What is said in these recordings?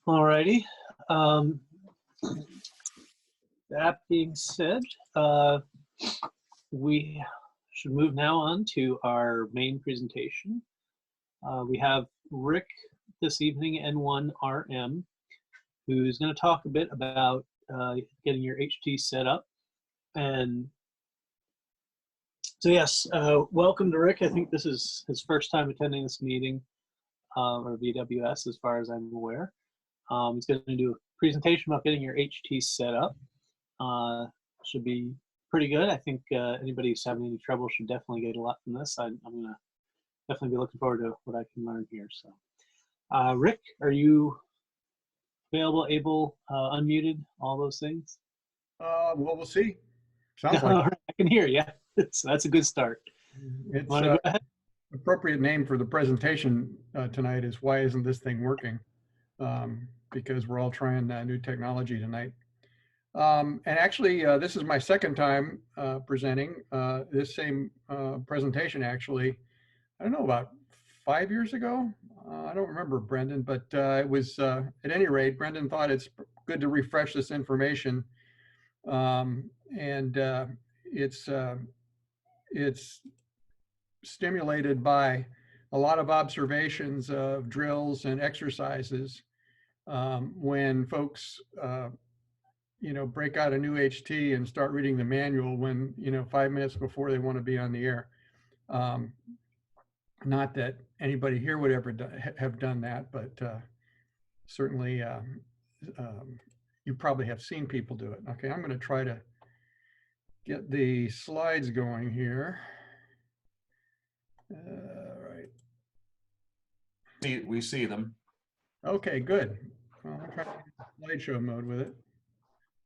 Alrighty. That being said, we should move now on to our main presentation. We have Rick this evening, N1RM, who's going to talk a bit about getting your HT set up. And so yes, welcome to Rick. I think this is his first time attending this meeting, or VWS as far as I'm aware. He's going to do a presentation about getting your HT set up. Should be pretty good. I think anybody who's having any trouble should definitely get a lot from this. I'm going to definitely be looking forward to what I can learn here. So, Rick, are you available, able, unmuted, all those things? Well, we'll see. Sounds like I can hear you. So that's a good start. It's go ahead? appropriate name for the presentation tonight is "Why Isn't This Thing Working?" Because we're all trying new technology tonight. And actually, this is my second time presenting this same presentation. Actually, I don't know, about 5 years ago. I don't remember, Brendan, but it was at any rate, Brendan thought it's good to refresh this information, and it's stimulated by a lot of observations of drills and exercises when folks break out a new HT and start reading the manual when 5 minutes before they want to be on the air. Not that anybody here would ever have done that, but certainly you probably have seen people do it. Okay, I'm going to try to get the slides going here. Right. We see them. Okay, good. Well, I'll try to use slideshow mode with it.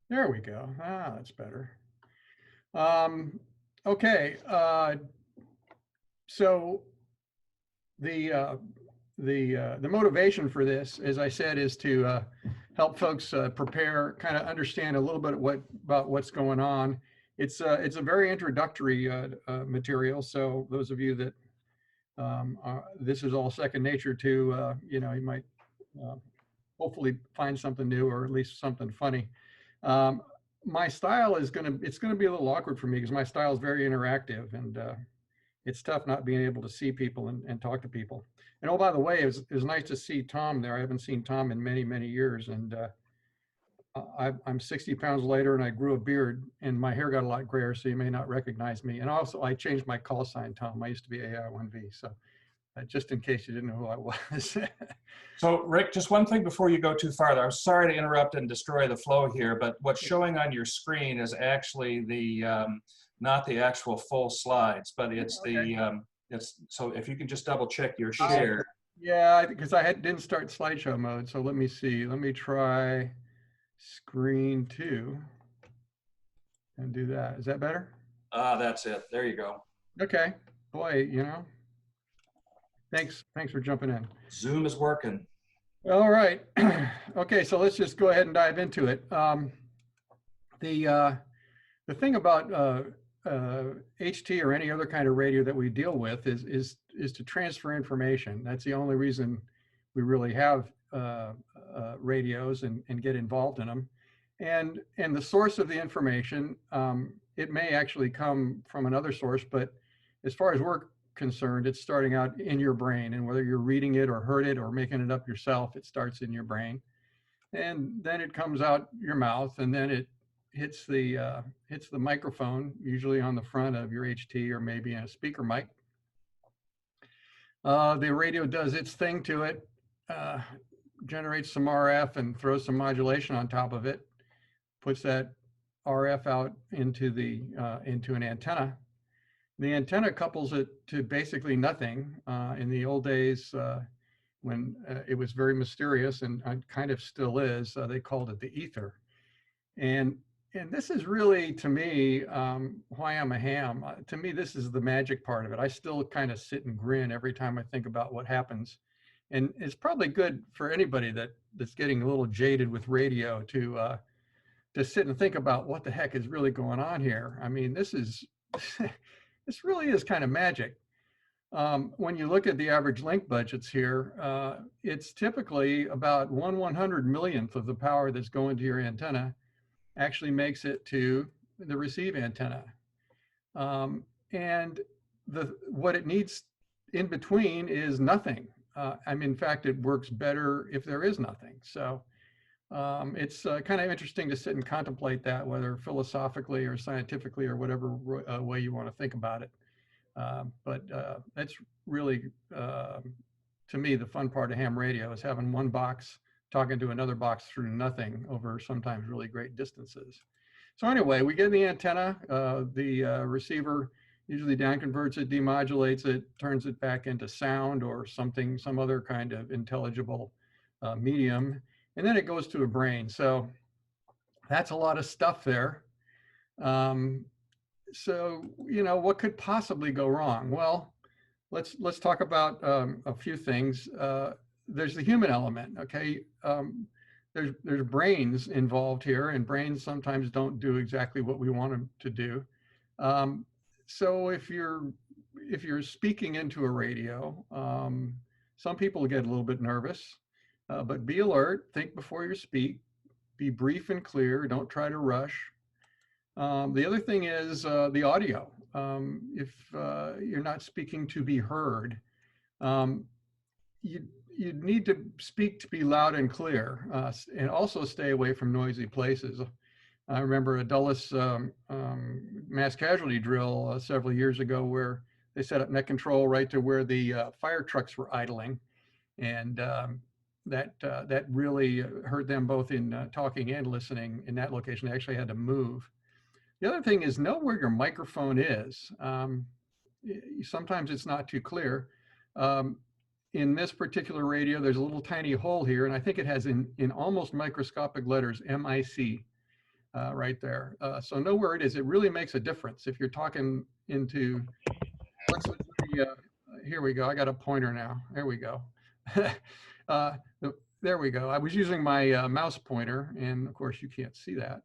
There we go. Ah, that's better. Okay, so the motivation for this, as I said, is to help folks prepare, kind of understand a little bit about what's going on. It's a very introductory material, so those of you that this is all second nature to, you might hopefully find something new, or at least something funny. My style is it's gonna be a little awkward for me because my style is very interactive, and it's tough not being able to see people and talk to people. And oh, by the way, it was nice to see Tom there. I haven't seen Tom in many, many years, and I'm 60 pounds lighter, and I grew a beard, and my hair got a lot grayer, so you may not recognize me. And also, I changed my call sign, Tom. I used to be AI1V, so just in case you didn't know who I was. So, Rick, just one thing before you go too far. I'm sorry to interrupt and destroy the flow here, but what's showing on your screen is actually the not the actual full slides, but it's the so if you can just double check your share. Yeah, because I didn't start slideshow mode, so let me see. Let me try screen 2 and do that. Is that better? That's it. There you go. Okay. Boy, thanks for jumping in. Zoom is working. All right. Okay, so let's just go ahead and dive into it. The thing about HT or any other kind of radio that we deal with is to transfer information. That's the only reason we really have radios and get involved in them. And the source of the information, it may actually come from another source, but as far as we're concerned, it's starting out in your brain, and whether you're reading it or heard it or making it up yourself, it starts in your brain, and then it comes out your mouth, and then it hits the microphone, usually on the front of your HT or maybe in a speaker mic. The radio does its thing to it, generates some RF and throws some modulation on top of it, puts that RF out into an antenna. The antenna couples it to basically nothing. In the old days, when it was very mysterious, and kind of still is, they called it the ether. And this is really, to me, why I'm a ham. To me, this is the magic part of it. I still kind of sit and grin every time I think about what happens. And it's probably good for anybody that's getting a little jaded with radio to sit and think about what the heck is really going on here. I mean, this really is kind of magic. When you look at the average link budgets here, it's typically about 1/100 millionth of the power that's going to your antenna actually makes it to the receive antenna. And what it needs in between is nothing. In fact, it works better if there is nothing. So it's kind of interesting to sit and contemplate that, whether philosophically or scientifically or whatever way you want to think about it. But that's really, to me, the fun part of ham radio is having one box talking to another box through nothing over sometimes really great distances. So anyway, we get the antenna, the receiver usually downconverts it, demodulates it, turns it back into sound or something, some other kind of intelligible medium, and then it goes to a brain. So that's a lot of stuff there. So, what could possibly go wrong? Well, let's talk about a few things. There's the human element, okay? There's brains involved here, and brains sometimes don't do exactly what we want them to do. So if you're speaking into a radio, some people get a little bit nervous, but be alert, think before you speak, be brief and clear, don't try to rush. The other thing is the audio. If you're not speaking to be heard, you need to speak to be loud and clear, and also stay away from noisy places. I remember a Dulles mass casualty drill several years ago where they set up net control right to where the fire trucks were idling, and that really hurt them both in talking and listening in that location. They actually had to move. The other thing is know where your microphone is. Sometimes it's not too clear. In this particular radio, there's a little tiny hole here, and I think it has in almost microscopic letters, MIC, right there. So know where it is. It really makes a difference. If you're talking into, here we go. I got a pointer now. There we go. There we go. I was using my mouse pointer, and of course you can't see that.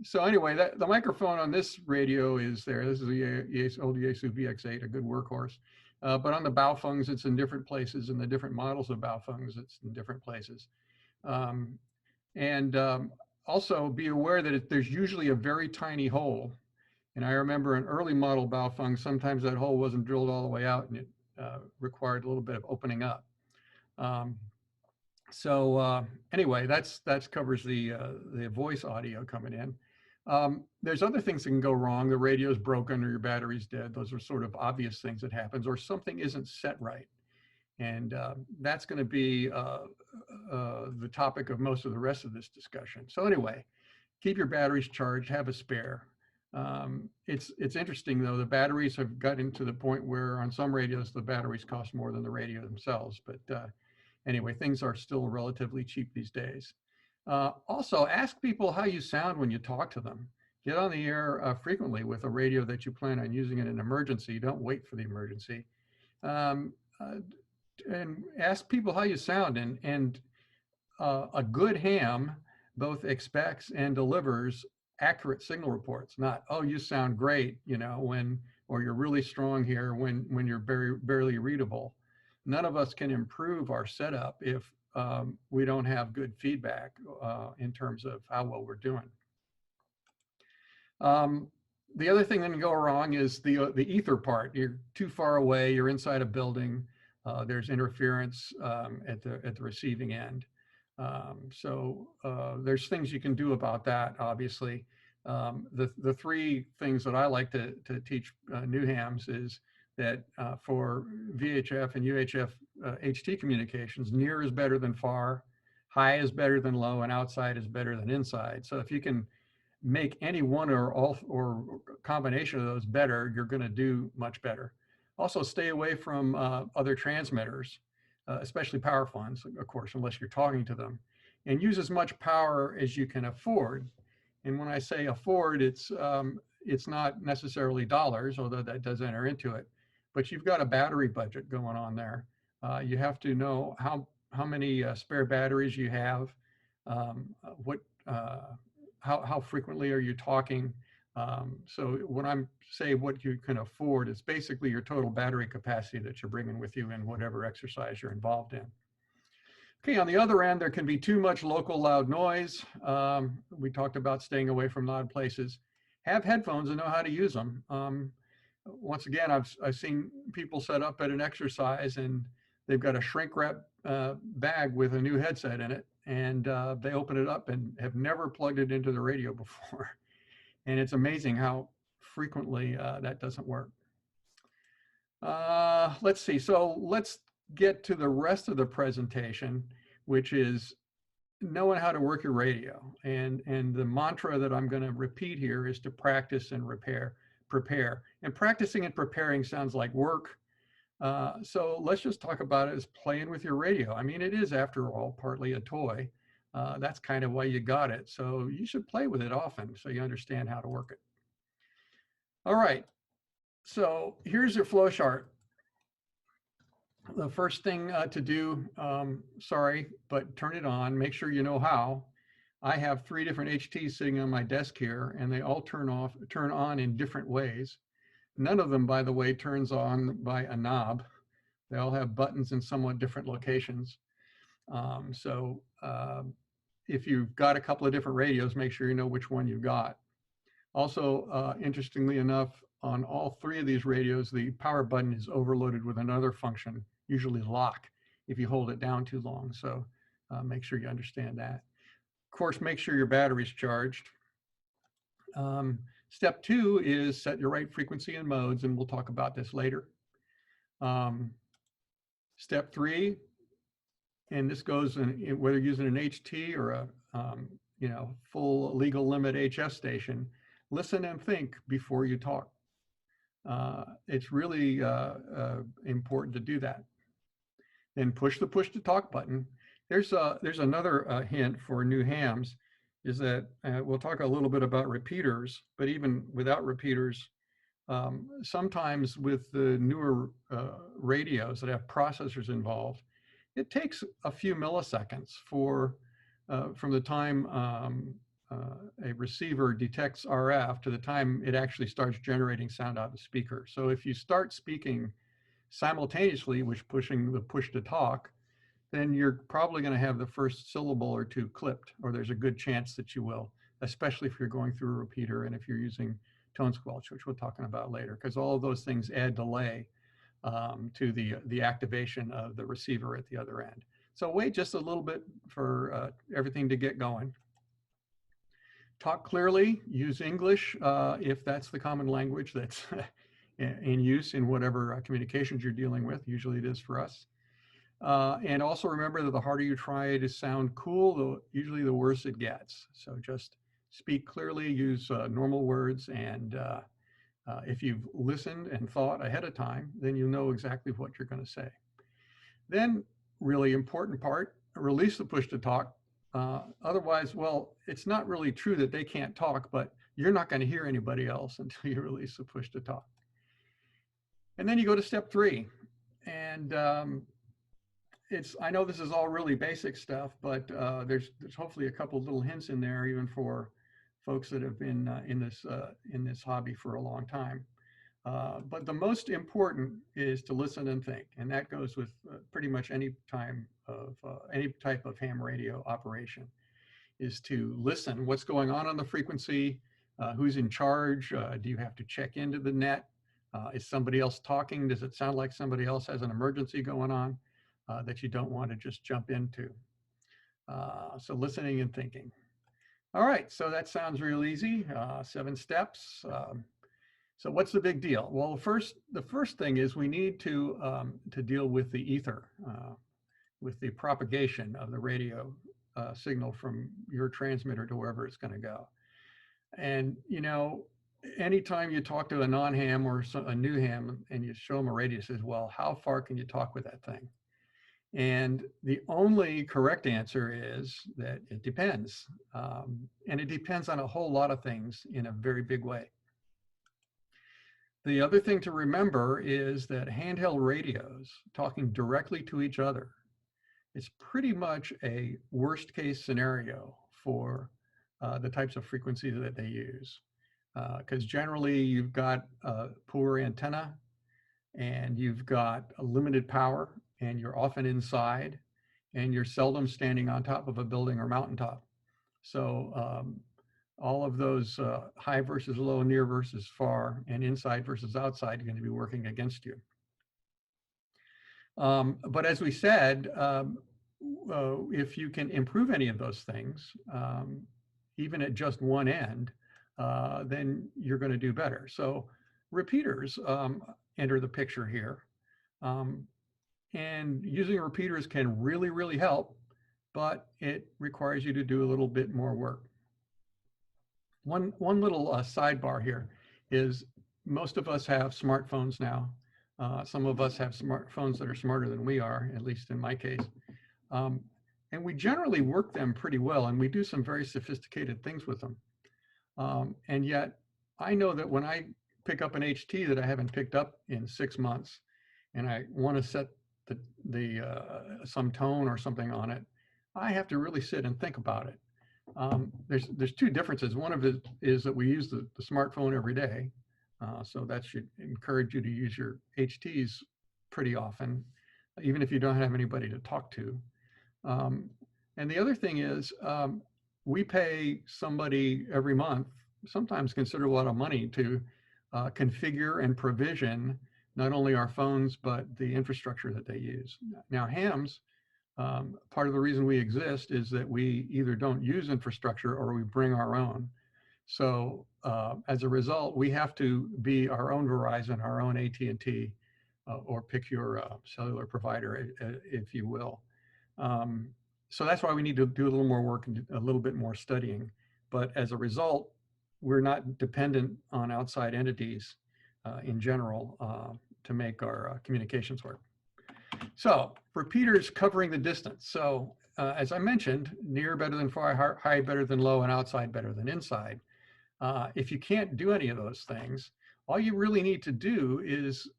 So anyway, the microphone on this radio is there. This is the old Yaesu VX8, a good workhorse. But on the Baofungs, it's in different places, and the different models of Baofungs, it's in different places. Also be aware that there's usually a very tiny hole. And I remember an early model Baofeng, sometimes that hole wasn't drilled all the way out, and it required a little bit of opening up. Anyway, that covers the voice audio coming in. There's other things that can go wrong. The radio's broken or your battery's dead. Those are sort of obvious things that happens, or something isn't set right. And that's going to be the topic of most of the rest of this discussion. So anyway, keep your batteries charged, have a spare. It's interesting though, the batteries have gotten to the point where on some radios, the batteries cost more than the radio themselves. But anyway, things are still relatively cheap these days. Also, ask people how you sound when you talk to them. Get on the air frequently with a radio that you plan on using in an emergency. Don't wait for the emergency. And ask people how you sound. And a good ham both expects and delivers accurate signal reports, not, oh, you sound great, or you're really strong here when you're barely readable. None of us can improve our setup if we don't have good feedback in terms of how well we're doing. The other thing that can go wrong is the ether part. You're too far away, you're inside a building, there's interference at the receiving end. So there's things you can do about that, obviously. The three things that I like to teach new hams is that for VHF and UHF HT communications, near is better than far, high is better than low, and outside is better than inside. So if you can make any one or all or combination of those better, you're going to do much better. Also, stay away from other transmitters, especially power phones, of course, unless you're talking to them, and use as much power as you can afford. And when I say afford, it's not necessarily dollars, although that does enter into it, but you've got a battery budget going on there. You have to know how many spare batteries you have, how frequently are you talking, So when I'm say what you can afford, it's basically your total battery capacity that you're bringing with you in whatever exercise you're involved in. Okay, on the other end, there can be too much local loud noise. We talked about staying away from loud places. Have headphones and know how to use them. Once again, I've seen people set up at an exercise and they've got a shrink wrap bag with a new headset in it, and they open it up and have never plugged it into the radio before. And it's amazing how frequently that doesn't work. Let's see. So let's get to the rest of the presentation, which is knowing how to work your radio. And the mantra that I'm going to repeat here is to practice and prepare. And practicing and preparing sounds like work. So let's just talk about it as playing with your radio. I mean, it is, after all, partly a toy. That's kind of why you got it. So you should play with it often so you understand how to work it. All right. So here's your flow chart. The first thing to do, sorry, but turn it on. Make sure you know how. I have 3 different HTs sitting on my desk here, and they all turn on in different ways. None of them, by the way, turns on by a knob. They all have buttons in somewhat different locations. If you've got a couple of different radios, make sure you know which one you've got. Also, interestingly enough, on all 3 of these radios, the power button is overloaded with another function, usually lock, if you hold it down too long. So make sure you understand that. Of course, make sure your battery's charged. Step 2 is set your right frequency and modes, and we'll talk about this later. Step 3, and this goes in whether using an HT or a full legal limit HS station, listen and think before you talk. It's really important to do that. Then push the push to talk button. There's another hint for new hams, is that we'll talk a little bit about repeaters, but even without repeaters, sometimes with the newer radios that have processors involved, it takes a few milliseconds from the time a receiver detects RF to the time it actually starts generating sound out of the speaker. So if you start speaking simultaneously, pushing the push to talk, then you're probably going to have the first syllable or 2 clipped, or there's a good chance that you will, especially if you're going through a repeater and if you're using tone squelch, which we're talking about later, because all of those things add delay to the activation of the receiver at the other end. So wait just a little bit for everything to get going. Talk clearly, use English if that's the common language that's in use in whatever communications you're dealing with. Usually it is for us. And also remember that the harder you try to sound cool, usually the worse it gets. So just speak clearly, use normal words, and if you've listened and thought ahead of time, then you know exactly what you're going to say. Then, really important part, release the push to talk. Otherwise, well, it's not really true that they can't talk, but you're not going to hear anybody else until you release the push to talk. And then you go to step 3. And I know this is all really basic stuff, but there's hopefully a couple little hints in there, even for folks that have been in this hobby for a long time. But the most important is to listen and think, and that goes with pretty much any type of ham radio operation, is to listen. What's going on the frequency? Who's in charge? Do you have to check into the net? Is somebody else talking? Does it sound like somebody else has an emergency going on that you don't want to just jump into? So listening and thinking. All right, so that sounds real easy. 7 steps. So what's the big deal? Well, the first thing is we need to deal with the ether, with the propagation of the radio signal from your transmitter to wherever it's going to go. And anytime you talk to a non-ham or a new ham and you show them a radio, says, well, how far can you talk with that thing? And the only correct answer is that it depends. And it depends on a whole lot of things in a very big way. The other thing to remember is that handheld radios talking directly to each other is pretty much a worst case scenario for the types of frequencies that they use. because generally you've got a poor antenna and you've got a limited power and you're often inside and you're seldom standing on top of a building or mountaintop. So all of those high versus low, near versus far, and inside versus outside are going to be working against you. But as we said, if you can improve any of those things, even at just one end, then you're going to do better. So repeaters enter the picture here. And using repeaters can really, really help, but it requires you to do a little bit more work. One little sidebar here is most of us have smartphones now. Some of us have smartphones that are smarter than we are, at least in my case. And we generally work them pretty well, and we do some very sophisticated things with them. And yet, I know that when I pick up an HT that I haven't picked up in 6 months, and I want to set some tone or something on it, I have to really sit and think about it. There's two differences. One of it is that we use the smartphone every day. So that should encourage you to use your HTs pretty often, even if you don't have anybody to talk to. And the other thing is we pay somebody every month, sometimes considerable amount of money, to configure and provision not only our phones, but the infrastructure that they use. Now, hams, part of the reason we exist is that we either don't use infrastructure or we bring our own. So as a result, we have to be our own Verizon, our own AT&T, or pick your cellular provider, if you will. So that's why we need to do a little more work and a little bit more studying. But as a result, we're not dependent on outside entities in general to make our communications work. So repeaters covering the distance. So as I mentioned, near better than far, high better than low, and outside better than inside. If you can't do any of those things, all you really need to do is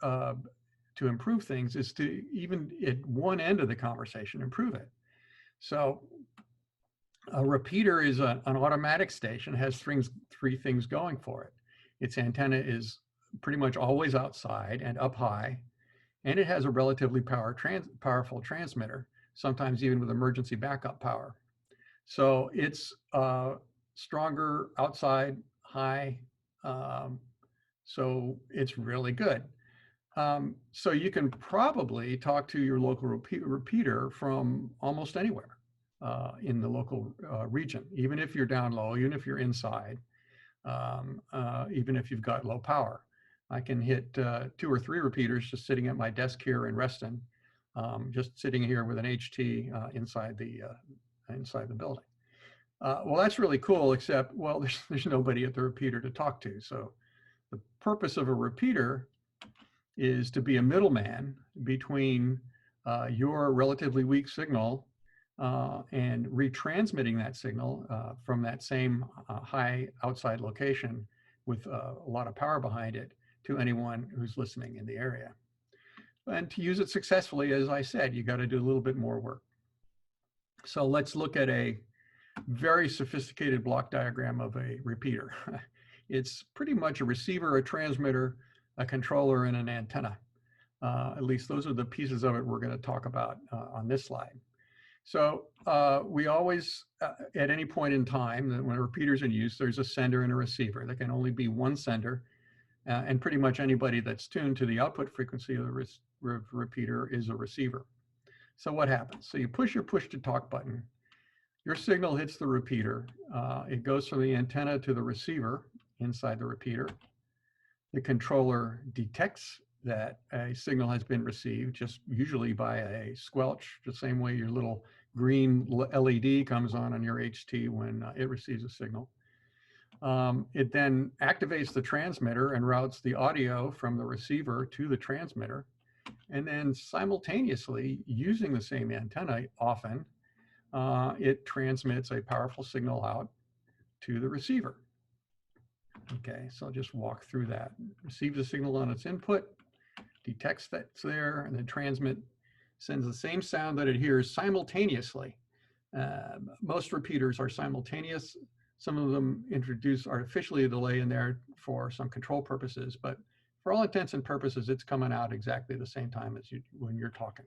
to improve things is to, even at one end of the conversation, improve it. So a repeater is an automatic station, has three things going for it. Its antenna is pretty much always outside and up high, and it has a relatively powerful transmitter, sometimes even with emergency backup power. So it's stronger outside, high, so it's really good. So you can probably talk to your local repeater from almost anywhere in the local region, even if you're down low, even if you're inside, even if you've got low power. I can hit 2 or 3 repeaters just sitting at my desk here in Reston, just sitting here with an HT inside the building. Well, that's really cool, except, well, there's nobody at the repeater to talk to. So the purpose of a repeater is to be a middleman between your relatively weak signal and retransmitting that signal from that same high outside location with a lot of power behind it to anyone who's listening in the area. And to use it successfully, as I said, you got to do a little bit more work. So let's look at a very sophisticated block diagram of a repeater. It's pretty much a receiver, a transmitter, a controller, and an antenna. At least those are the pieces of it we're going to talk about on this slide. So we always, at any point in time, when a repeater's in use, there's a sender and a receiver. There can only be one sender, and pretty much anybody that's tuned to the output frequency of the repeater is a receiver. So what happens? So you push your push-to-talk button. Your signal hits the repeater. It goes from the antenna to the receiver inside the repeater. The controller detects that a signal has been received, just usually by a squelch, the same way your little green LED comes on your HT when it receives a signal. It then activates the transmitter and routes the audio from the receiver to the transmitter. And then simultaneously, using the same antenna often, it transmits a powerful signal out to the receiver. Okay, so I'll just walk through that. Receives the signal on its input, detects that it's there, and then sends the same sound that it hears simultaneously. Most repeaters are simultaneous. Some of them introduce artificially a delay in there for some control purposes, but for all intents and purposes, it's coming out exactly the same time as when you're talking.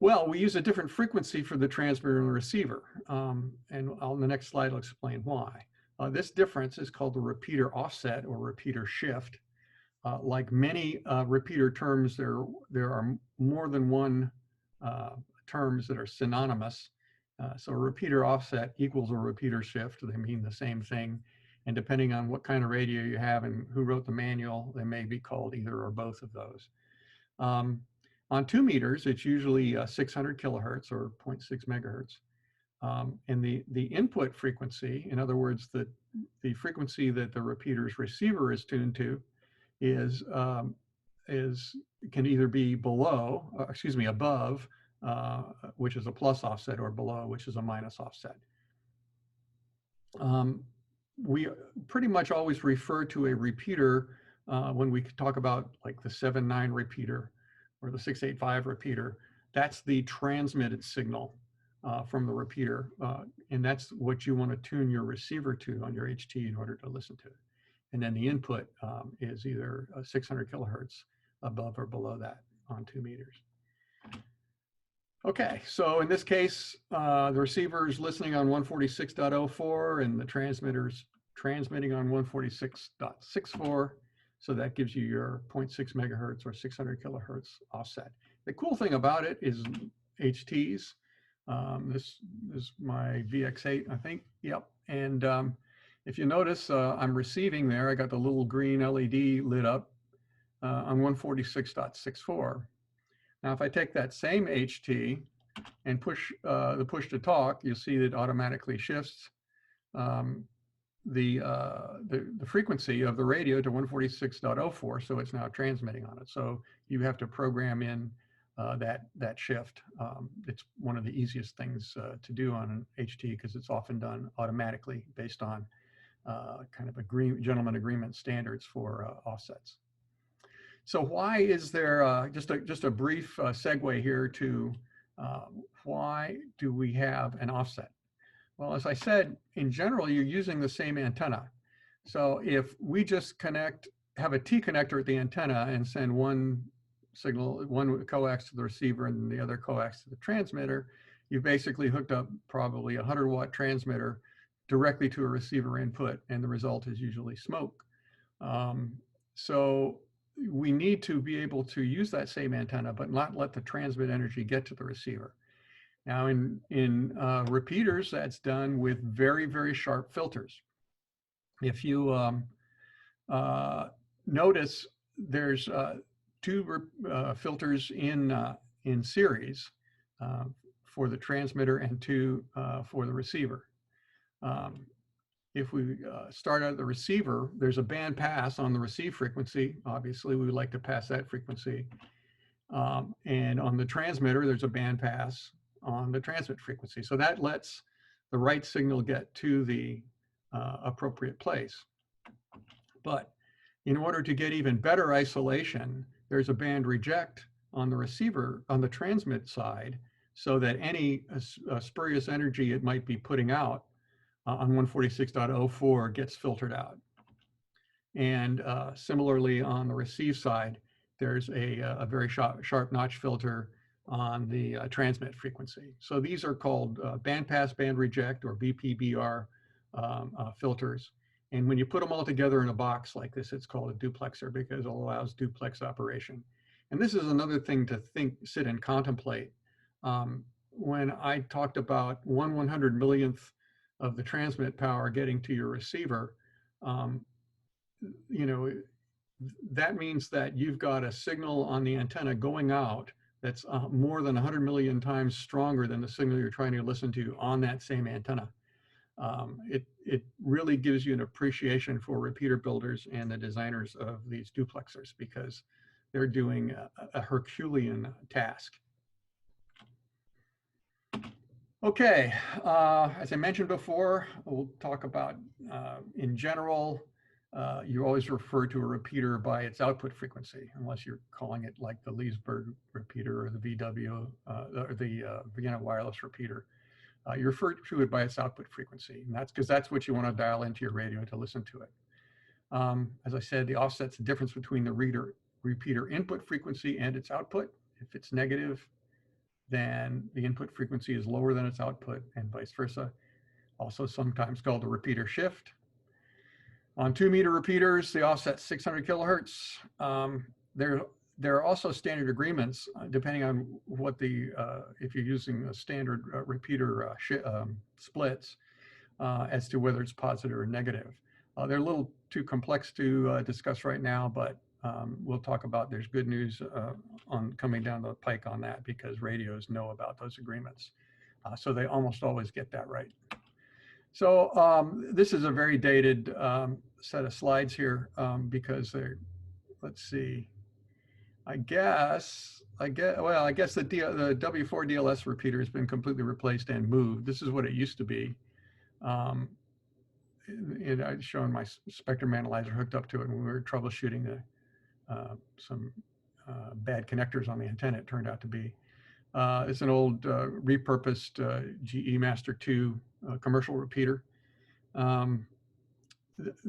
Well, we use a different frequency for the transmitter and the receiver. And on the next slide, I'll explain why. This difference is called the repeater offset or repeater shift. Like many repeater terms, there are more than one terms that are synonymous. So a repeater offset equals a repeater shift. They mean the same thing. And depending on what kind of radio you have and who wrote the manual, they may be called either or both of those. On 2 meters, it's usually 600 kilohertz or 0.6 megahertz. And the input frequency, in other words, the frequency that the repeater's receiver is tuned to, can either be above, which is a plus offset, or below, which is a minus offset. We pretty much always refer to a repeater when we talk about like the 7.9 repeater or the 6.85 repeater. That's the transmitted signal from the repeater, and that's what you want to tune your receiver to on your HT in order to listen to it. And then the input is either 600 kilohertz above or below that on 2 meters. Okay, so in this case, the receiver is listening on 146.04 and the transmitter's transmitting on 146.64. So that gives you your 0.6 megahertz or 600 kilohertz offset. The cool thing about it is HTs. This is my VX8, I think. Yep. And if you notice, I'm receiving there. I got the little green LED lit up on 146.64. Now, if I take that same HT and push the push to talk, you'll see that it automatically shifts the frequency of the radio to 146.04, so it's now transmitting on it. So you have to program in that shift. It's one of the easiest things to do on an HT because it's often done automatically based on kind of gentleman agreement standards for offsets. So why is there, just a brief segue here to why do we have an offset? Well, as I said, in general, you're using the same antenna. So if we just have a T connector at the antenna and send one signal, one coax to the receiver and the other coax to the transmitter, you've basically hooked up probably a 100-watt transmitter directly to a receiver input, and the result is usually smoke. So we need to be able to use that same antenna, but not let the transmit energy get to the receiver. Now in repeaters, that's done with very, very sharp filters. If you notice, there's 2 filters in series for the transmitter and 2 for the receiver. If we start out at the receiver, there's a band pass on the receive frequency. Obviously, we would like to pass that frequency. And on the transmitter, there's a band pass on the transmit frequency. So that lets the right signal get to the appropriate place. But in order to get even better isolation, there's a band reject on the receiver, on the transmit side, so that any spurious energy it might be putting out on 146.04 gets filtered out. And similarly, on the receive side, there's a very sharp notch filter on the transmit frequency. So these are called band pass, band reject, or BPBR filters. And when you put them all together in a box like this, it's called a duplexer because it allows duplex operation. And this is another thing to sit and contemplate. When I talked about 1/100 millionth of the transmit power getting to your receiver, you know, that means that you've got a signal on the antenna going out that's more than 100 million times stronger than the signal you're trying to listen to on that same antenna. It really gives you an appreciation for repeater builders and the designers of these duplexers because they're doing a Herculean task. Okay, as I mentioned before, we'll talk about, in general, you always refer to a repeater by its output frequency, unless you're calling it like the Leesburg repeater or the VW, or the Vienna Wireless repeater. You refer to it by its output frequency, and that's because that's what you want to dial into your radio to listen to it. As I said, the offset's the difference between the repeater input frequency and its output. If it's negative, then the input frequency is lower than its output, and vice versa. Also sometimes called the repeater shift. On 2-meter repeaters, the offset's 600 kilohertz. There are also standard agreements, depending on what if you're using a standard repeater splits, as to whether it's positive or negative. They're a little too complex to discuss right now, but we'll talk about, there's good news on coming down the pike on that, because radios know about those agreements. So they almost always get that right. So this is a very dated set of slides here, because they're, let's see, I guess the W4 DLS repeater has been completely replaced and moved. This is what it used to be. And I'd shown my spectrum analyzer hooked up to it when we were troubleshooting some bad connectors on the antenna, it turned out to be. It's an old repurposed GE Master 2 commercial repeater. The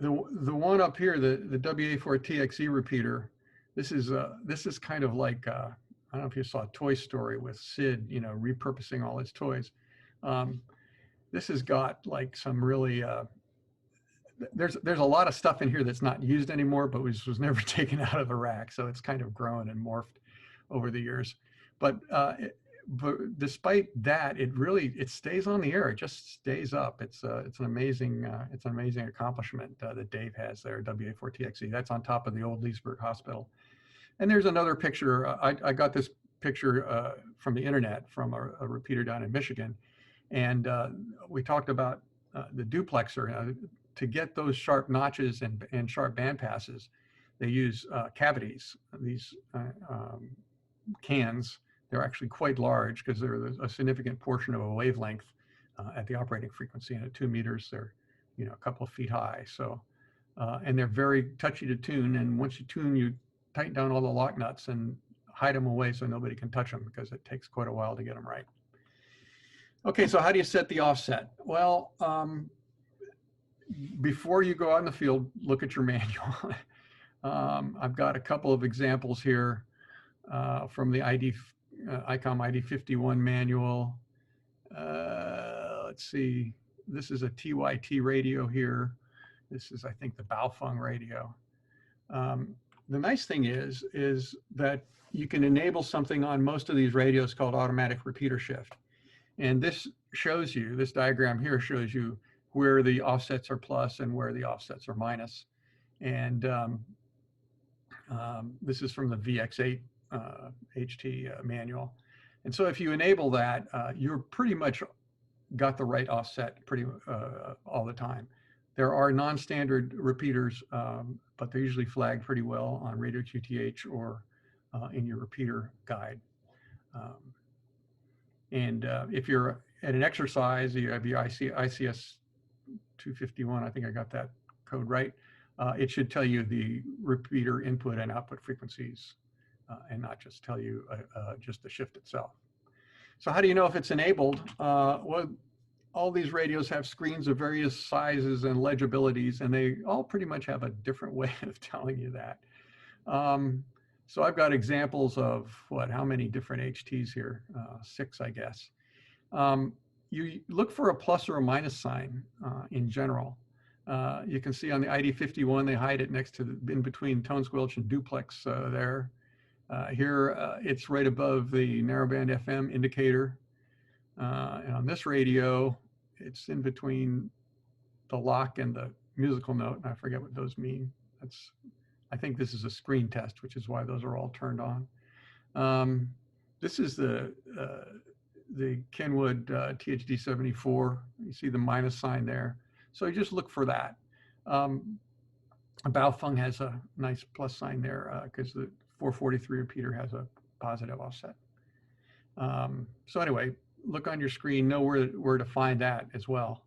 one up here, the WA4 TXE repeater, this is kind of like, I don't know if you saw Toy Story with Sid, repurposing all his toys. This has got like some really, there's a lot of stuff in here that's not used anymore, but was never taken out of the rack. So it's kind of grown and morphed over the years. But despite that, it stays on the air. It just stays up. It's an amazing accomplishment that Dave has there, WA4 TXE. That's on top of the old Leesburg Hospital. And there's another picture. I got this picture from the internet from a repeater down in Michigan, and we talked about the duplexer. To get those sharp notches and sharp band passes, they use cavities. These cans, they're actually quite large because they're a significant portion of a wavelength at the operating frequency. And at 2 meters, they're a couple of feet high. So, and they're very touchy to tune. And once you tune, you tighten down all the lock nuts and hide them away so nobody can touch them, because it takes quite a while to get them right. Okay, so how do you set the offset? Well, before you go out in the field, look at your manual. I've got a couple of examples here from the ICOM ID51 manual. Let's see, this is a TYT radio here. This is, I think, the Baofeng radio. The nice thing is that you can enable something on most of these radios called automatic repeater shift. And this diagram here shows you where the offsets are plus and where the offsets are minus. And this is from the VX8 HT manual. And so if you enable that, you're pretty much got the right offset all the time. There are non-standard repeaters, but they're usually flagged pretty well on Radio QTH or in your repeater guide. And if you're at an exercise, you have your ICS 251, I think I got that code right. It should tell you the repeater input and output frequencies and not just tell you just the shift itself. So how do you know if it's enabled? Well, all these radios have screens of various sizes and legibilities, and they all pretty much have a different way of telling you that. So I've got examples of how many different HTs here? 6, I guess. You look for a plus or a minus sign in general. You can see on the ID51, they hide it next to in between tone squelch and duplex there. Here, it's right above the narrowband FM indicator. And on this radio, it's in between the lock and the musical note. And I forget what those mean. I think this is a screen test, which is why those are all turned on. This is the Kenwood THD 74. You see the minus sign there. So you just look for that. Baofeng has a nice plus sign there because the 443 repeater has a positive offset. So anyway, look on your screen, know where to find that as well.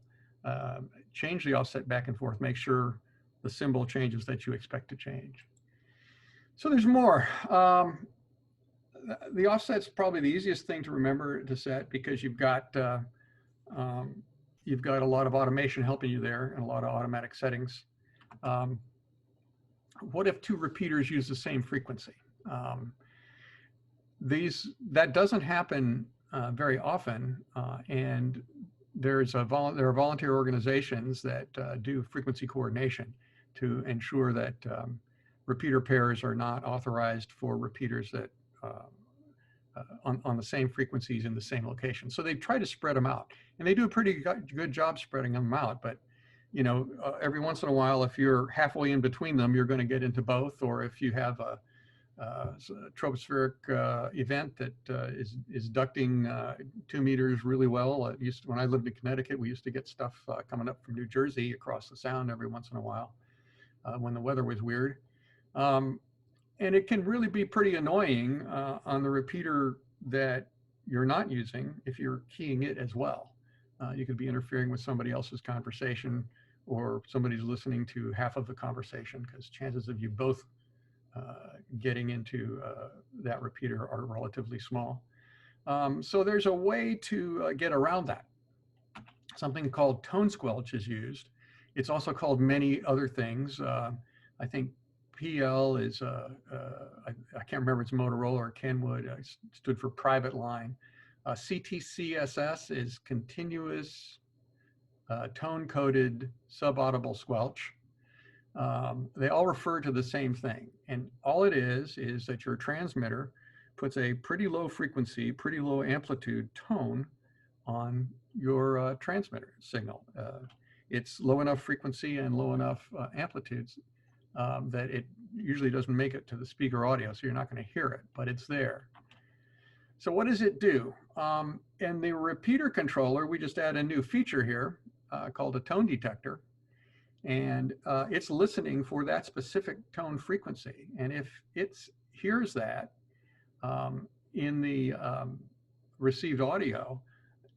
Change the offset back and forth. Make sure the symbol changes that you expect to change. So there's more. The offset's probably the easiest thing to remember to set because you've got You've got a lot of automation helping you there and a lot of automatic settings. What if two repeaters use the same frequency? That doesn't happen very often, and there are volunteer organizations that do frequency coordination to ensure that repeater pairs are not authorized for repeaters that on the same frequencies in the same location. So they try to spread them out, and they do a pretty good job spreading them out. But you know, every once in a while, if you're halfway in between them, you're going to get into both. Or if you have a tropospheric event that is ducting 2 meters really well. When I lived in Connecticut, we used to get stuff coming up from New Jersey across the Sound every once in a while when the weather was weird. And it can really be pretty annoying on the repeater that you're not using if you're keying it as well. You could be interfering with somebody else's conversation, or somebody's listening to half of the conversation, because chances of you both getting into that repeater are relatively small. So there's a way to get around that. Something called tone squelch is used. It's also called many other things. I think PL is, I can't remember, it's Motorola or Kenwood, stood for private line. CTCSS is continuous tone-coded subaudible squelch. They all refer to the same thing. And all it is that your transmitter puts a pretty low frequency, pretty low amplitude tone on your transmitter signal. It's low enough frequency and low enough amplitudes that it usually doesn't make it to the speaker audio, so you're not going to hear it, but it's there. So what does it do? In the repeater controller, we just add a new feature here called a tone detector. And it's listening for that specific tone frequency. And if it hears that in the received audio,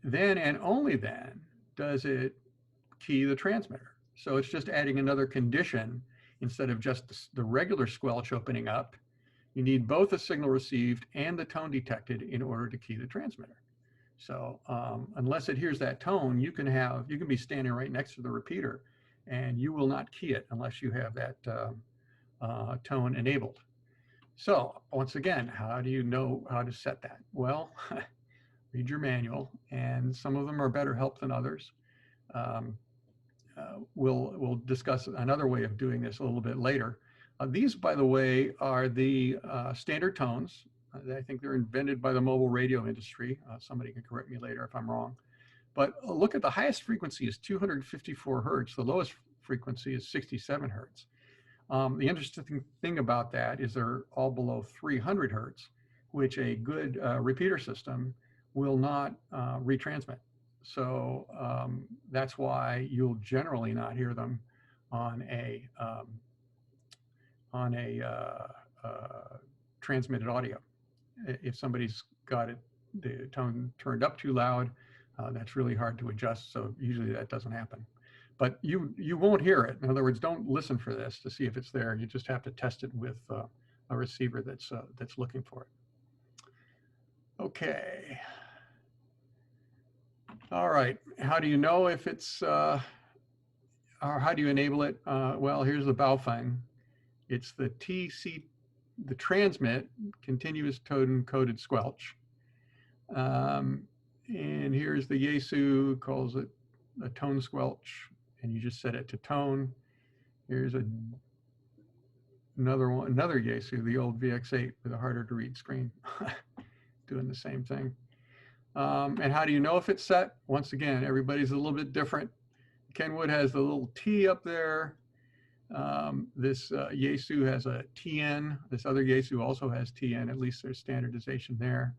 then and only then does it key the transmitter. So it's just adding another condition instead of just the regular squelch opening up. You need both the signal received and the tone detected in order to key the transmitter. So unless it hears that tone, you can be standing right next to the repeater, and you will not key it unless you have that tone enabled. So once again, how do you know how to set that? Well, read your manual, and some of them are better help than others. We'll discuss another way of doing this a little bit later. These, by the way, are the standard tones. I think they're invented by the mobile radio industry. Somebody can correct me later if I'm wrong. But look at the highest frequency is 254 hertz. The lowest frequency is 67 hertz. The interesting thing about that is they're all below 300 hertz, which a good repeater system will not retransmit. So that's why you'll generally not hear them on a transmitted audio. If somebody's got the tone turned up too loud, that's really hard to adjust. So usually that doesn't happen. But you won't hear it. In other words, don't listen for this to see if it's there. You just have to test it with a receiver that's looking for it. Okay. All right. How do you know if it's, or how do you enable it? Well, here's the Baofeng. It's the the transmit, continuous tone coded squelch. And here's the Yaesu, calls it a tone squelch, and you just set it to tone. Here's another Yaesu, the old VX8 with a harder to read screen, doing the same thing. And how do you know if it's set? Once again, everybody's a little bit different. Kenwood has the little T up there. This Yaesu has a TN. This other Yaesu also has TN. At least there's standardization there.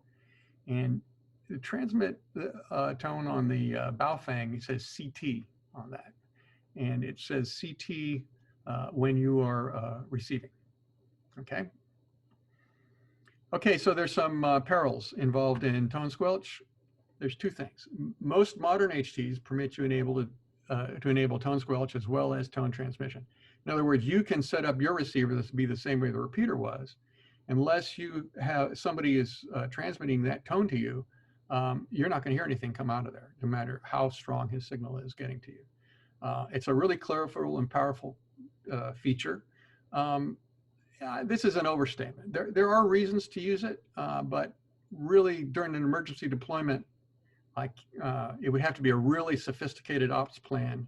And the transmit tone on the Baofeng, it says CT on that. And it says CT when you are receiving. Okay. Okay, so there's some perils involved in tone squelch. There's two things. Most modern HTs permit you to enable tone squelch as well as tone transmission. In other words, you can set up your receiver to be the same way the repeater was, unless you have somebody is transmitting that tone to you. you're not going to hear anything come out of there, no matter how strong his signal is getting to you. It's a really colorful and powerful feature. This is an overstatement. There are reasons to use it, but really during an emergency deployment, it would have to be a really sophisticated ops plan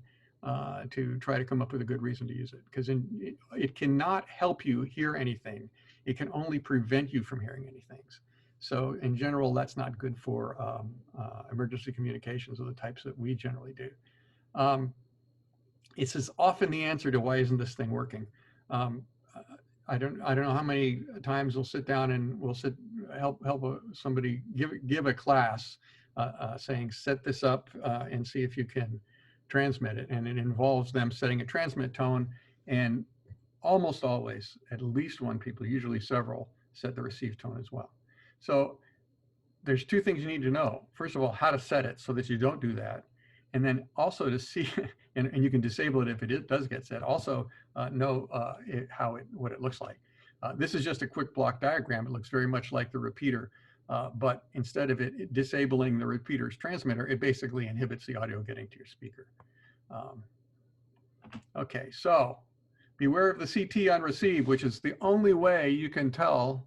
to try to come up with a good reason to use it, because it cannot help you hear anything. It can only prevent you from hearing anything. So in general, that's not good for emergency communications of the types that we generally do. This is often the answer to why isn't this thing working. I don't know how many times we'll sit down and we'll help somebody give a class saying set this up and see if you can transmit it, and it involves them setting a transmit tone, and almost always at least one people, usually several, set the receive tone as well. So there's two things you need to know. First of all, how to set it so that you don't do that, and then also to see, and you can disable it if it does get set. Also know what it looks like. This is just a quick block diagram. It looks very much like the repeater, but instead of it disabling the repeater's transmitter, it basically inhibits the audio getting to your speaker. Okay, so beware of the CT on receive, which is the only way you can tell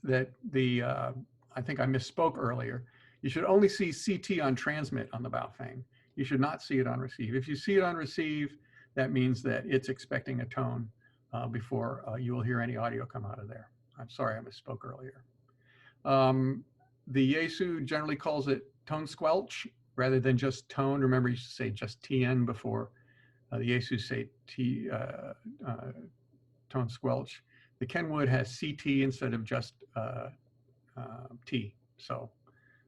that I think I misspoke earlier. You should only see CT on transmit on the Baofeng. You should not see it on receive. If you see it on receive, that means that it's expecting a tone before you will hear any audio come out of there. I'm sorry, I misspoke earlier. The Yaesu generally calls it tone squelch rather than just tone. Remember, you should say just TN before. The Yaesu say tone squelch. The Kenwood has CT instead of just T. So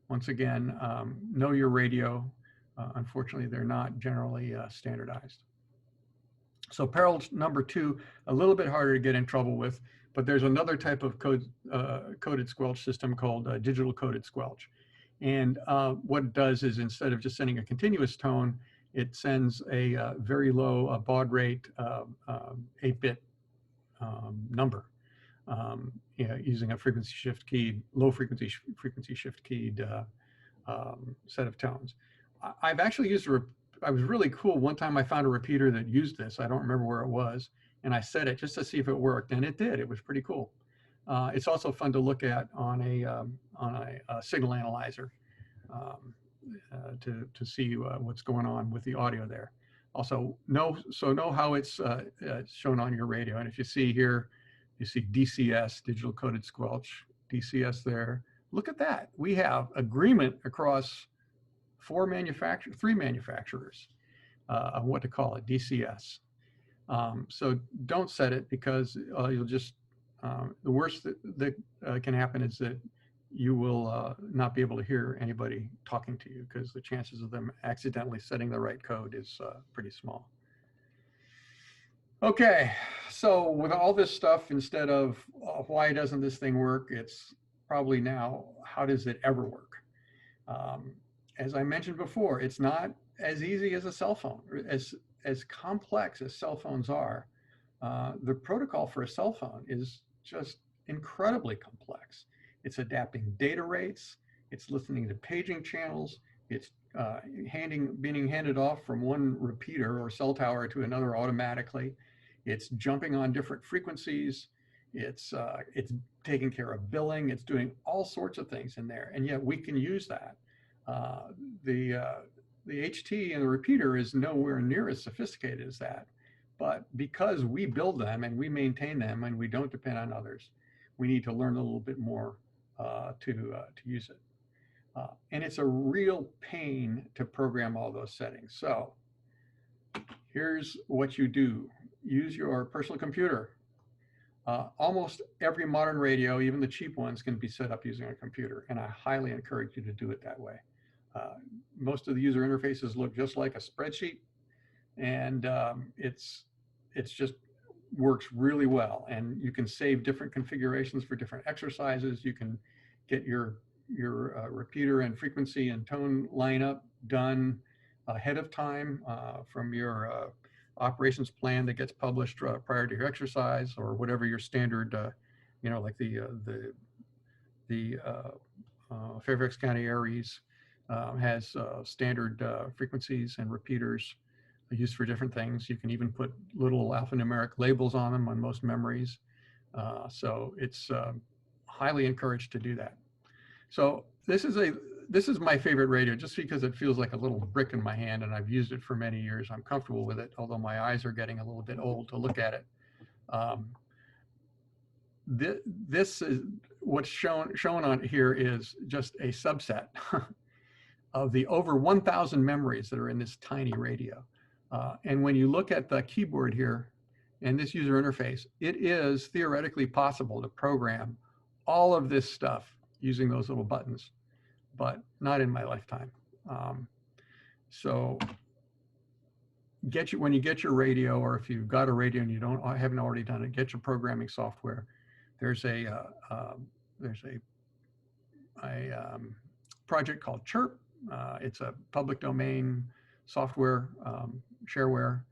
once again, know your radio. Unfortunately, they're not generally standardized. So peril number 2, a little bit harder to get in trouble with, but there's another type of coded squelch system called digital coded squelch. And what it does is, instead of just sending a continuous tone, it sends a very low baud rate 8-bit number, using a frequency shift keyed, low frequency shift keyed set of tones. I've actually used I was really cool. One time I found a repeater that used this. I don't remember where it was, and I set it just to see if it worked, and it did. It was pretty cool. It's also fun to look at on a signal analyzer to see what's going on with the audio there. Also know how it's shown on your radio. And if you see here, you see DCS, digital coded squelch, DCS there. Look at that. We have agreement across 3 manufacturers on what to call it, DCS. So don't set it, because you'll just, the worst that can happen is that you will not be able to hear anybody talking to you, because the chances of them accidentally setting the right code is pretty small. Okay, so with all this stuff, instead of why doesn't this thing work, it's probably now, how does it ever work? As I mentioned before, it's not as easy as a cell phone. As complex as cell phones are, the protocol for a cell phone is just incredibly complex. It's adapting data rates, it's listening to paging channels, it's being handed off from one repeater or cell tower to another automatically. It's jumping on different frequencies. It's taking care of billing. It's doing all sorts of things in there, and yet we can use that. The HT and the repeater is nowhere near as sophisticated as that, but because we build them and we maintain them and we don't depend on others, we need to learn a little bit more to use it. And it's a real pain to program all those settings. So here's what you do. Use your personal computer. Almost every modern radio, even the cheap ones, can be set up using a computer, and I highly encourage you to do it that way. Most of the user interfaces look just like a spreadsheet, and it's just works really well. And you can save different configurations for different exercises. You can get your repeater and frequency and tone lineup done ahead of time from your operations plan that gets published prior to your exercise, or whatever your standard, like the Fairfax County Aries has standard frequencies and repeaters used for different things. You can even put little alphanumeric labels on them on most memories. So it's highly encouraged to do that. So this is my favorite radio just because it feels like a little brick in my hand, and I've used it for many years. I'm comfortable with it, although my eyes are getting a little bit old to look at it. This is what's shown on here is just a subset of the over 1,000 memories that are in this tiny radio. And when you look at the keyboard here and this user interface, it is theoretically possible to program all of this stuff using those little buttons, but not in my lifetime. So when you get your radio, or if you've got a radio and you haven't already done it, get your programming software. There's a project called Chirp. It's a public domain software shareware,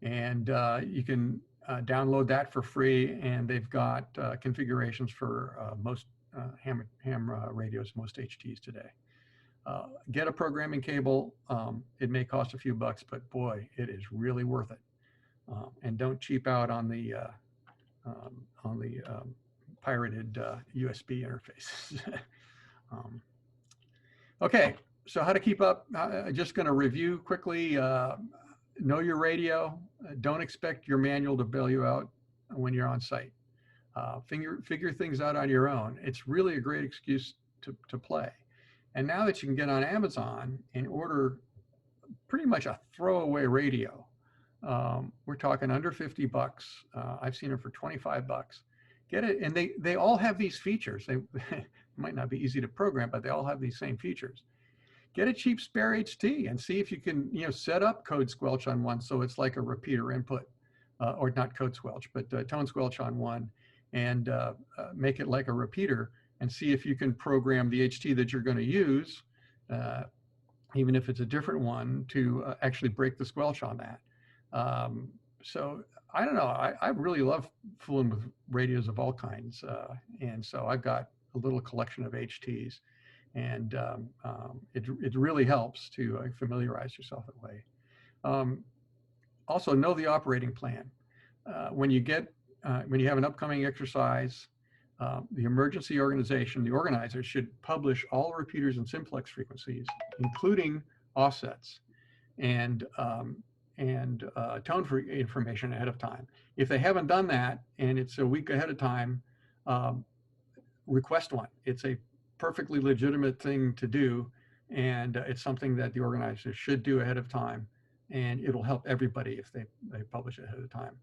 and you can download that for free. And they've got configurations for most ham radios, most HTs today. Get a programming cable. It may cost a few bucks, but boy, it is really worth it. And don't cheap out on the pirated USB interfaces. Okay, so how to keep up? Just going to review quickly. Know your radio. Don't expect your manual to bail you out when you're on site. Figure things out on your own. It's really a great excuse to play. And now that you can get on Amazon and order pretty much a throwaway radio, we're talking under 50 bucks. I've seen them for 25 bucks. Get it, and they all have these features. They might not be easy to program, but they all have these same features. Get a cheap spare HT and see if you can, set up code squelch on one so it's like a repeater input, or not code squelch, but tone squelch on one, and make it like a repeater, and see if you can program the HT that you're going to use, even if it's a different one, to actually break the squelch on that. So I don't know. I really love fooling with radios of all kinds, and so I've got a little collection of HTs, and it really helps to familiarize yourself that way. Also, know the operating plan. When you have an upcoming exercise, the emergency organization, the organizers, should publish all repeaters and simplex frequencies, including offsets and tone information ahead of time. If they haven't done that and it's a week ahead of time, request one. It's a perfectly legitimate thing to do, and it's something that the organizers should do ahead of time, and it'll help everybody if they publish it ahead of time.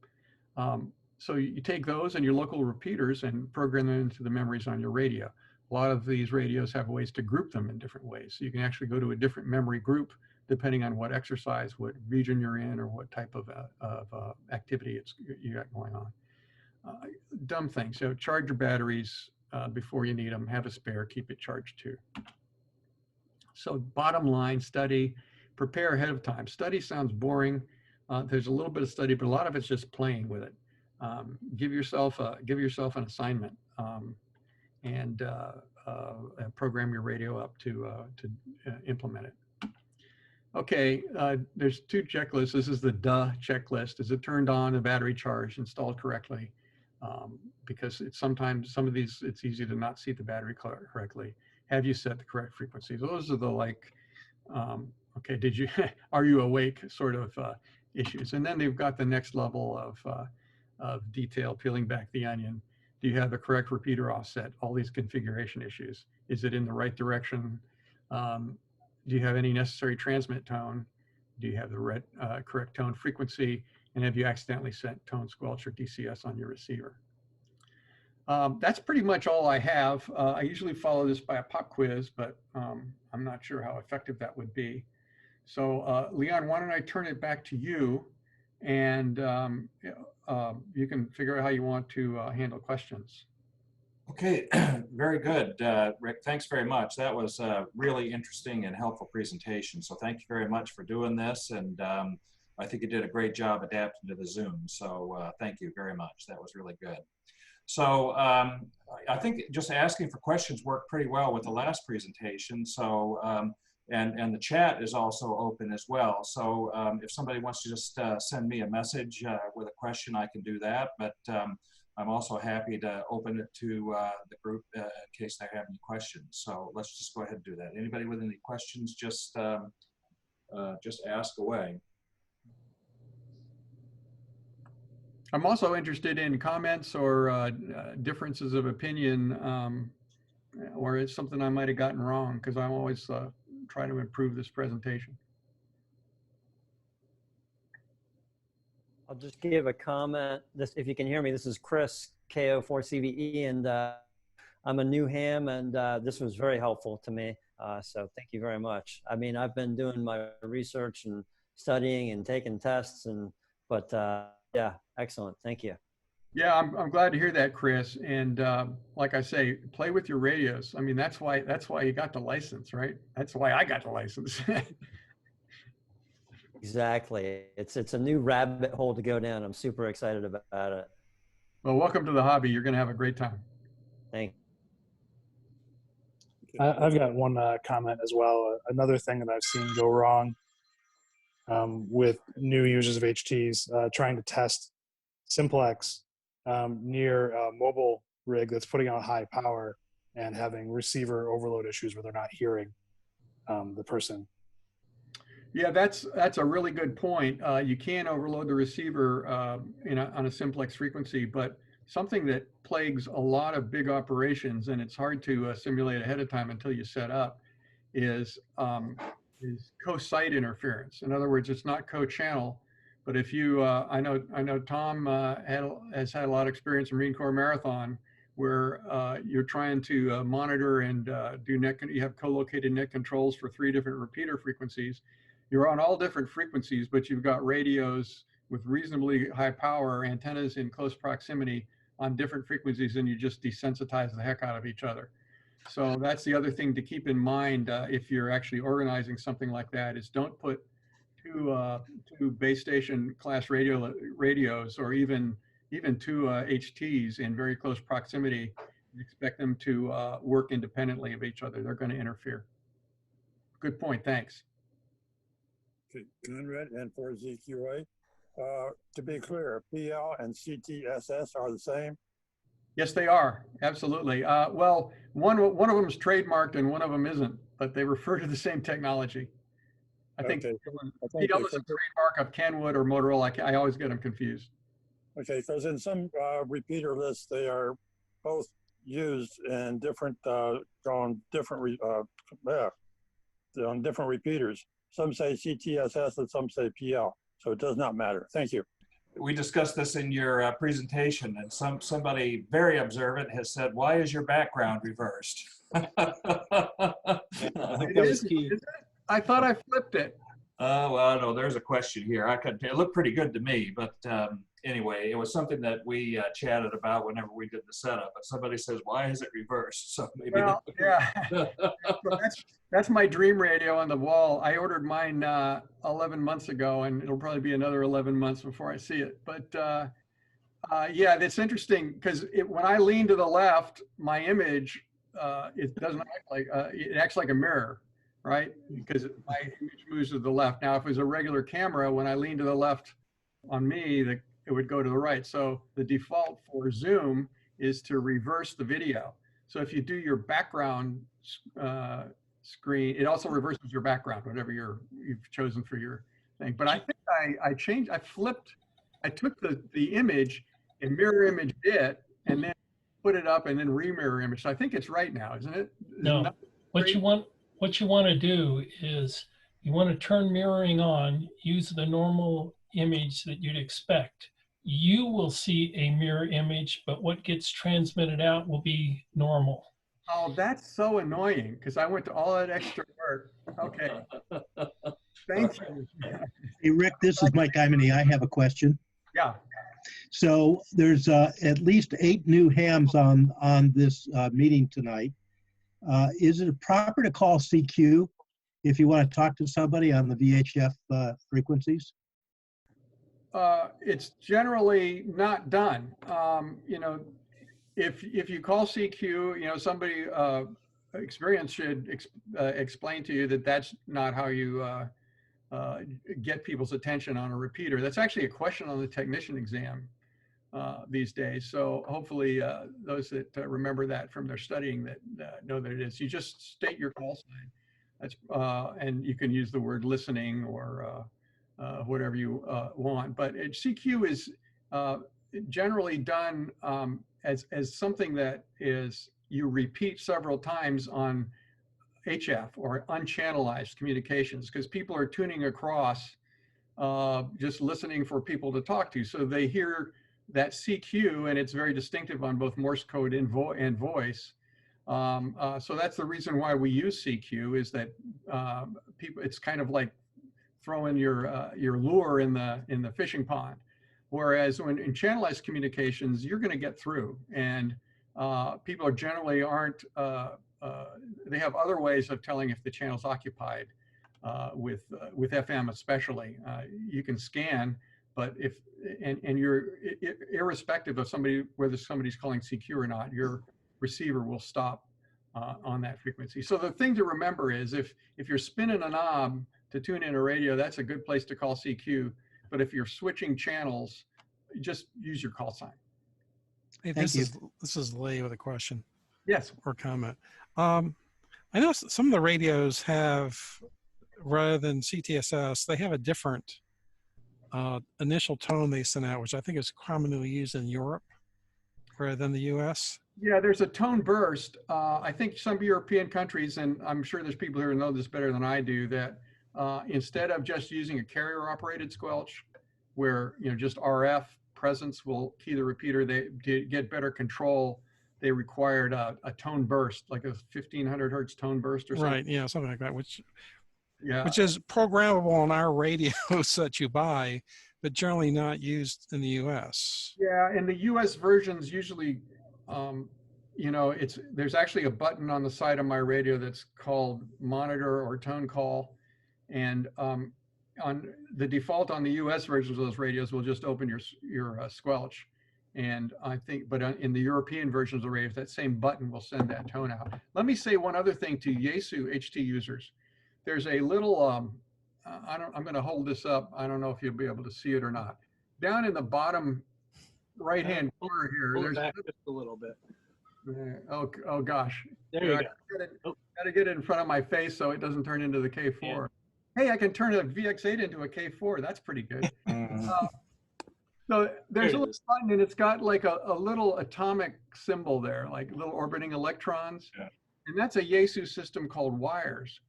So you take those and your local repeaters and program them into the memories on your radio. A lot of these radios have ways to group them in different ways. So you can actually go to a different memory group depending on what exercise, what region you're in, or what type of activity you got going on. Dumb thing. So charge your batteries before you need them. Have a spare. Keep it charged too. So bottom line, study. Prepare ahead of time. Study sounds boring. There's a little bit of study, but a lot of it's just playing with it. Give yourself an assignment, and program your radio up to implement it. Okay, there's two checklists. This is the DUH checklist. Is it turned on, the battery charged, installed correctly? Because sometimes some of these, it's easy to not see the battery correctly. Have you set the correct frequencies? Those are the okay, are you awake sort of issues. And then they've got the next level of detail, peeling back the onion. Do you have the correct repeater offset? All these configuration issues. Is it in the right direction? Do you have any necessary transmit tone? Do you have the correct tone frequency? And have you accidentally sent tone squelch or DCS on your receiver? That's pretty much all I have. I usually follow this by a pop quiz, but I'm not sure how effective that would be. So Leon, why don't I turn it back to you, and you can figure out how you want to handle questions. Okay, very good, Rick. Thanks very much. That was a really interesting and helpful presentation. So thank you very much for doing this. And I think you did a great job adapting to the Zoom. So thank you very much. That was really good. So I think just asking for questions worked pretty well with the last presentation. So, and the chat is also open as well. So if somebody wants to just send me a message with a question, I can do that. But I'm also happy to open it to the group in case they have any questions. So let's just go ahead and do that. Anybody with any questions, just ask away. I'm also interested in comments or differences of opinion, or it's something I might have gotten wrong, because I'm always trying to improve this presentation. I'll just give a comment. If you can hear me, this is Chris, KO4CVE, and I'm a new ham, and this was very helpful to me. So thank you very much. I mean, I've been doing my research and studying and taking tests, but yeah, excellent. Thank you. Yeah, I'm glad to hear that, Chris. And like I say, play with your radios. I mean, that's why you got the license, right? That's why I got the license. Exactly. It's a new rabbit hole to go down. I'm super excited about it. Well, welcome to the hobby. You're going to have a great time. Thank you. I've got one comment as well. Another thing that I've seen go wrong with new users of HTs trying to test simplex near a mobile rig that's putting out high power and having receiver overload issues where they're not hearing the person. Yeah, that's a really good point. You can overload the receiver on a simplex frequency, but something that plagues a lot of big operations, and it's hard to simulate ahead of time until you set up, is co-site interference. In other words, it's not co-channel, but if you, I know Tom has had a lot of experience in Marine Corps Marathon, where you're trying to monitor and you have co-located net controls for 3 different repeater frequencies. You're on all different frequencies, but you've got radios with reasonably high power, antennas in close proximity on different frequencies, and you just desensitize the heck out of each other. So that's the other thing to keep in mind if you're actually organizing something like that, is don't put two base station class radios or even 2 HTs in very close proximity and expect them to work independently of each other. They're going to interfere. Good point. Thanks. Okay, Conrad, N4ZQA. To be clear, PL and CTSS are the same? Yes, they are. Absolutely. Well, one of them is trademarked and one of them isn't, but they refer to the same technology. I think PL is a trademark of Kenwood or Motorola. I always get them confused. Okay, because in some repeater lists, they are both used in different on different repeaters. Some say CTSS and some say PL, so it does not matter. Thank you. We discussed this in your presentation, and somebody very observant has said, "Why is your background reversed?" I think that was key. I thought I flipped it. Well, no, there's a question here. It looked pretty good to me, but anyway, it was something that we chatted about whenever we did the setup. But somebody says, "Why is it reversed?" So maybe. Well, yeah. So that's my dream radio on the wall. I ordered mine 11 months ago, and it'll probably be another 11 months before I see it. But yeah, that's interesting because when I lean to the left, my image it doesn't act like it acts like a mirror. Right? Because my image moves to the left. Now, if it was a regular camera, when I lean to the left on me, it would go to the right. So the default for Zoom is to reverse the video. So if you do your background screen, it also reverses your background, whatever you've chosen for your thing. But I think I took the image and mirror imaged it and then put it up and then remirror image. So I think it's right now, isn't it? No, what you want to do is you want to turn mirroring on, use the normal image that you'd expect. You will see a mirror image, but what gets transmitted out will be normal. Oh, that's so annoying because I went to all that extra work. Okay. Thank you. Hey, Rick, this is Mike Imony. I have a question. Yeah. So there's at least 8 new hams on this meeting tonight. Is it proper to call CQ if you want to talk to somebody on the VHF frequencies? It's generally not done. You know, if you call CQ, you know, somebody experienced should explain to you that that's not how you get people's attention on a repeater. That's actually a question on the technician exam these days. So hopefully those that remember that from their studying that know that it is. You just state your call sign. That's and you can use the word listening or whatever you want. But CQ is generally done as something that is you repeat several times on HF or unchannelized communications, because people are tuning across just listening for people to talk to. So they hear that CQ, and it's very distinctive on both Morse code and voice. So that's the reason why we use CQ, is that people, it's kind of like throwing your lure in the fishing pond. Whereas when in channelized communications, you're going to get through, and people are generally aren't, they have other ways of telling if the channel's occupied with FM especially. You can scan, but if, and you're irrespective of whether somebody's calling CQ or not, your receiver will stop on that frequency. So the thing to remember is if you're spinning a knob to tune in a radio, that's a good place to call CQ. But if you're switching channels, just use your call sign. Hey, Thank you. This is Lee with a question. Yes. Or comment. I know some of the radios have, rather than CTSS, they have a different initial tone they send out, which I think is commonly used in Europe rather than the US. Yeah, there's a tone burst. I think some European countries, and I'm sure there's people here who know this better than I do, that instead of just using a carrier operated squelch, where, you know, just RF presence will key the repeater, to get better control, they required a tone burst, like a 1500 hertz tone burst or something. Right, yeah, something like that, which is programmable on our radios that you buy, but generally not used in the US. Yeah, and the US versions usually, you know, there's actually a button on the side of my radio that's called monitor or tone call. And on the default on the US versions of those radios will just open your squelch. And I think, but in the European versions of the radios, that same button will send that tone out. Let me say one other thing to Yaesu HT users. There's a little, I'm going to hold this up. I don't know if you'll be able to see it or not. Down in the bottom right-hand corner here, there's back just a little bit. Oh gosh. There you go. Got to get it in front of my face so it doesn't turn into the K4. Yeah. Hey, I can turn a VX8 into a K4. That's pretty good. So there's a little button, and it's got like a little atomic symbol there, like little orbiting electrons. Yeah. And that's a Yaesu system called wires.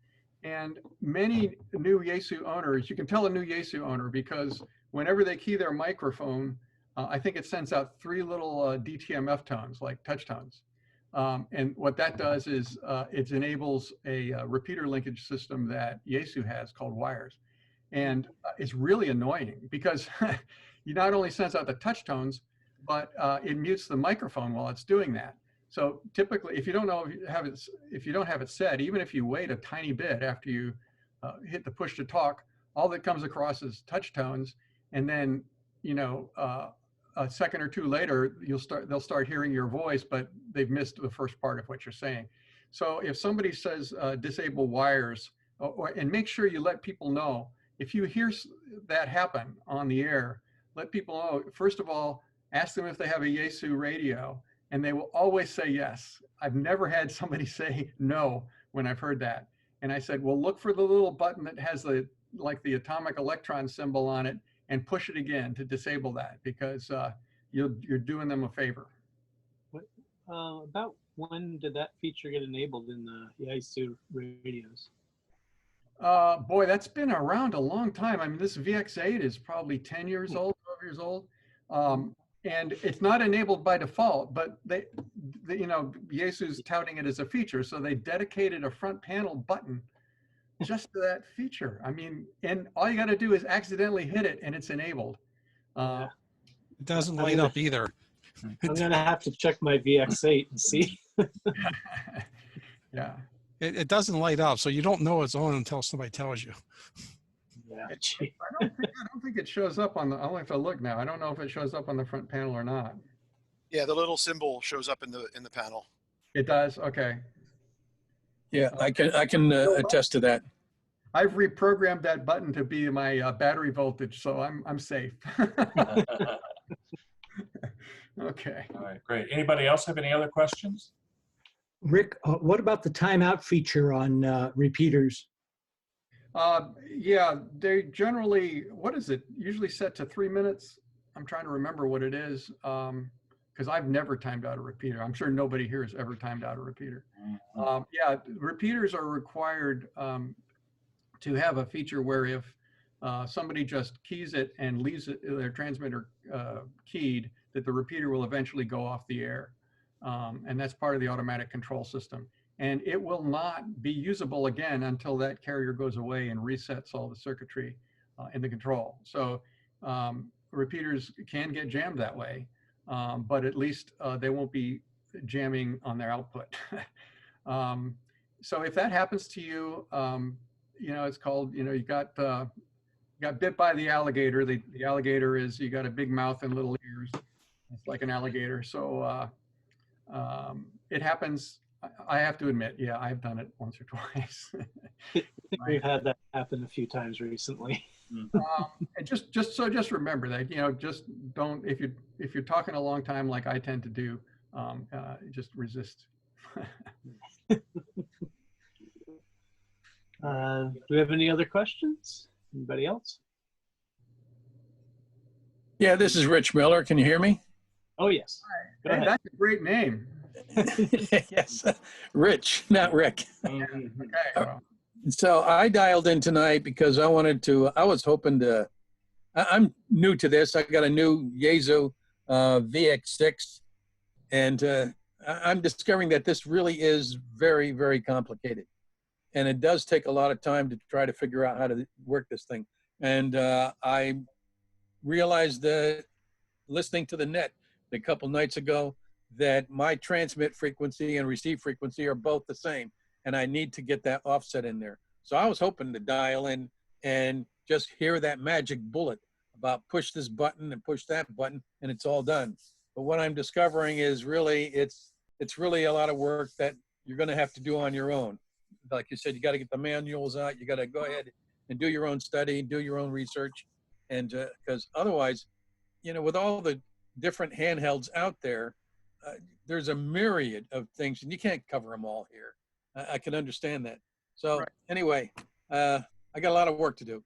And many new Yaesu owners, you can tell a new Yaesu owner because whenever they key their microphone, I think it sends out 3 little DTMF tones, like touch tones. And what that does is it enables a repeater linkage system that Yaesu has called wires. And it's really annoying because you not only sends out the touch tones, but it mutes the microphone while it's doing that. So typically, if you don't have it set, even if you wait a tiny bit after you hit the push to talk, all that comes across is touch tones, and then, you know, a second or two later, they'll start hearing your voice, but they've missed the first part of what you're saying. So if somebody says disable wires, and make sure you let people know, if you hear that happen on the air, let people know, first of all, ask them if they have a Yaesu radio, and they will always say yes. I've never had somebody say no when I've heard that. And I said, well, look for the little button that has like the atomic electron symbol on it, and push it again to disable that, because you're doing them a favor. About when did that feature get enabled in the Yaesu radios? Boy, that's been around a long time. I mean, this VX8 is probably 10 years old, 12 years old. And it's not enabled by default, but they you know, Yaesu's touting it as a feature. So they dedicated a front panel button just to that feature. I mean, and all you got to do is accidentally hit it and it's enabled. It doesn't light up either. I'm going to have to check my VX8 and see. Yeah. It doesn't light up, so you don't know it's on until somebody tells you. Yeah. I don't think it shows up on the, I'll have to look now. I don't know if it shows up on the front panel or not. Yeah, the little symbol shows up in the panel. It does? Okay. Yeah, I can attest to that. I've reprogrammed that button to be my battery voltage, so I'm safe. Okay. All right, great. Anybody else have any other questions? Rick, what about the timeout feature on repeaters? Yeah, they generally, what is it? Usually set to 3 minutes. I'm trying to remember what it is, because I've never timed out a repeater. I'm sure nobody here has ever timed out a repeater. Yeah, repeaters are required to have a feature where if somebody just keys it and leaves it, their transmitter keyed, that the repeater will eventually go off the air. And that's part of the automatic control system. And it will not be usable again until that carrier goes away and resets all the circuitry in the control. So repeaters can get jammed that way, but at least they won't be jamming on their output. So if that happens to you, you know, it's called, you know, you got bit by the alligator. The alligator is, you got a big mouth and little ears. It's like an alligator. So it happens. I have to admit, yeah, I've done it once or twice. We've had that happen a few times recently. And just remember that, you know, just don't, if you're talking a long time like I tend to do, just resist. Do we have any other questions? Anybody else? Yeah, this is Rich Miller. Can you hear me? Oh, yes. Go Hey, ahead. that's a great name. Yes, Rich, not Rick. Okay. Well, So I dialed in tonight because I was hoping to, I'm new to this. I got a new Yaesu VX6, and I'm discovering that this really is very, very complicated. And it does take a lot of time to try to figure out how to work this thing. And I realized that listening to the net a couple nights ago that my transmit frequency and receive frequency are both the same. And I need to get that offset in there. So I was hoping to dial in and just hear that magic bullet about push this button and push that button and it's all done. But what I'm discovering is really, it's really a lot of work that you're gonna have to do on your own. Like you said, you gotta get the manuals out, you gotta go ahead and do your own study, do your own research. And because otherwise, you know, with all the different handhelds out there, there's a myriad of things and you can't cover them all here. I can understand that. So anyway, I got a lot of work to do.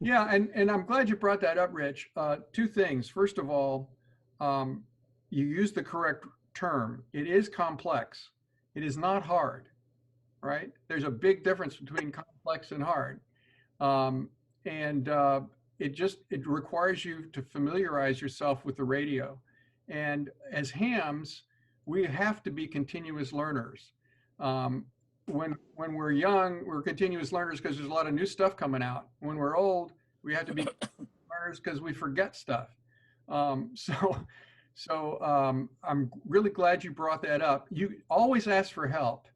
yeah, and I'm glad you brought that up, Rich. Two things. First of all, you used the correct term. It is complex. It is not hard, right? There's a big difference between complex and hard. It requires you to familiarize yourself with the radio. And as hams, we have to be continuous learners. When we're young, we're continuous learners because there's a lot of new stuff coming out. When we're old, we have to be learners because we forget stuff. So I'm really glad you brought that up. You always ask for help,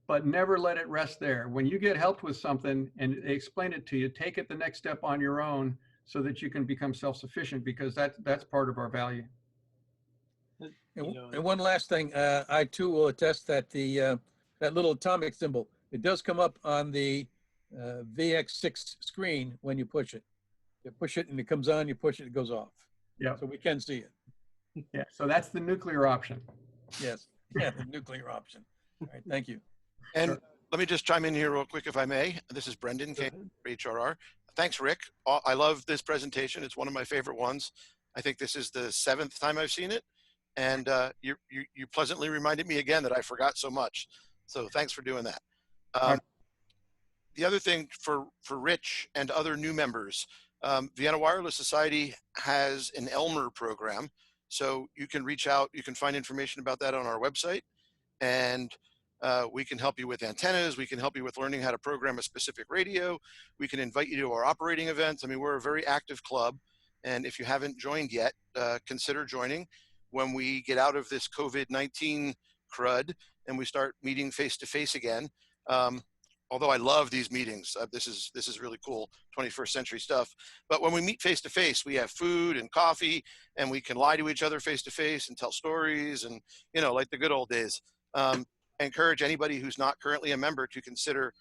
but never let it rest there. When you get helped with something and they explain it to you, take it the next step on your own so that you can become self-sufficient, because that's part of our value. And one last thing, I too will attest that that little atomic symbol, it does come up on the VX6 screen when you push it. You push it and it comes on, you push it, it goes off. Yeah. So we can see it. Yeah, so that's the nuclear option. Yes, yeah, the nuclear option. All right, thank you. And let me just chime in here real quick, if I may. This is Brendan, HRR. Thanks, Rick. I love this presentation. It's one of my favorite ones. I think this is the 7th time I've seen it. And you pleasantly reminded me again that I forgot so much. So thanks for doing that. The other thing for Rich and other new members, Vienna Wireless Society has an Elmer program. So you can reach out, you can find information about that on our website. And we can help you with antennas. We can help you with learning how to program a specific radio. We can invite you to our operating events. I mean, we're a very active club. And if you haven't joined yet, consider joining when we get out of this COVID-19 crud and we start meeting face-to-face again. although I love these meetings, this is really cool 21st century stuff. But when we meet face to face, we have food and coffee, and we can lie to each other face to face and tell stories, and like the good old days. I encourage anybody who's not currently a member to consider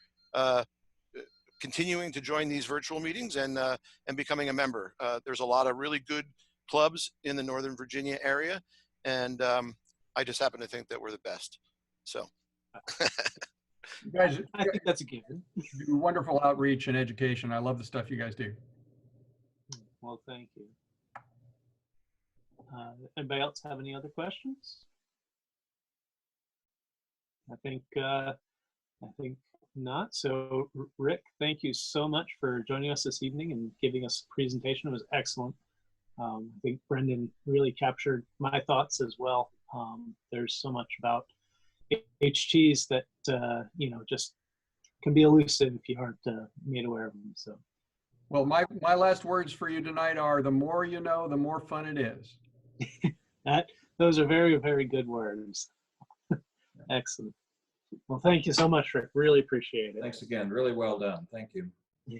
continuing to join these virtual meetings and becoming a member. There's a lot of really good clubs in the Northern Virginia area, and I just happen to think that we're the best. So. You guys, I think that's a given. do wonderful outreach and education. I love the stuff you guys do. Well, thank you. Anybody else have any other questions? I think not. So, Rick, thank you so much for joining us this evening and giving us a presentation. It was excellent. I think Brendan really captured my thoughts as well. There's so much about HTs that just can be elusive if you aren't made aware of them. So, well, my last words for you tonight are: the more you know, the more fun it is. Those are very, very good words. Excellent. Well, thank you so much, Rick. Really appreciate it. Thanks again. Really well done. Thank you. Yeah.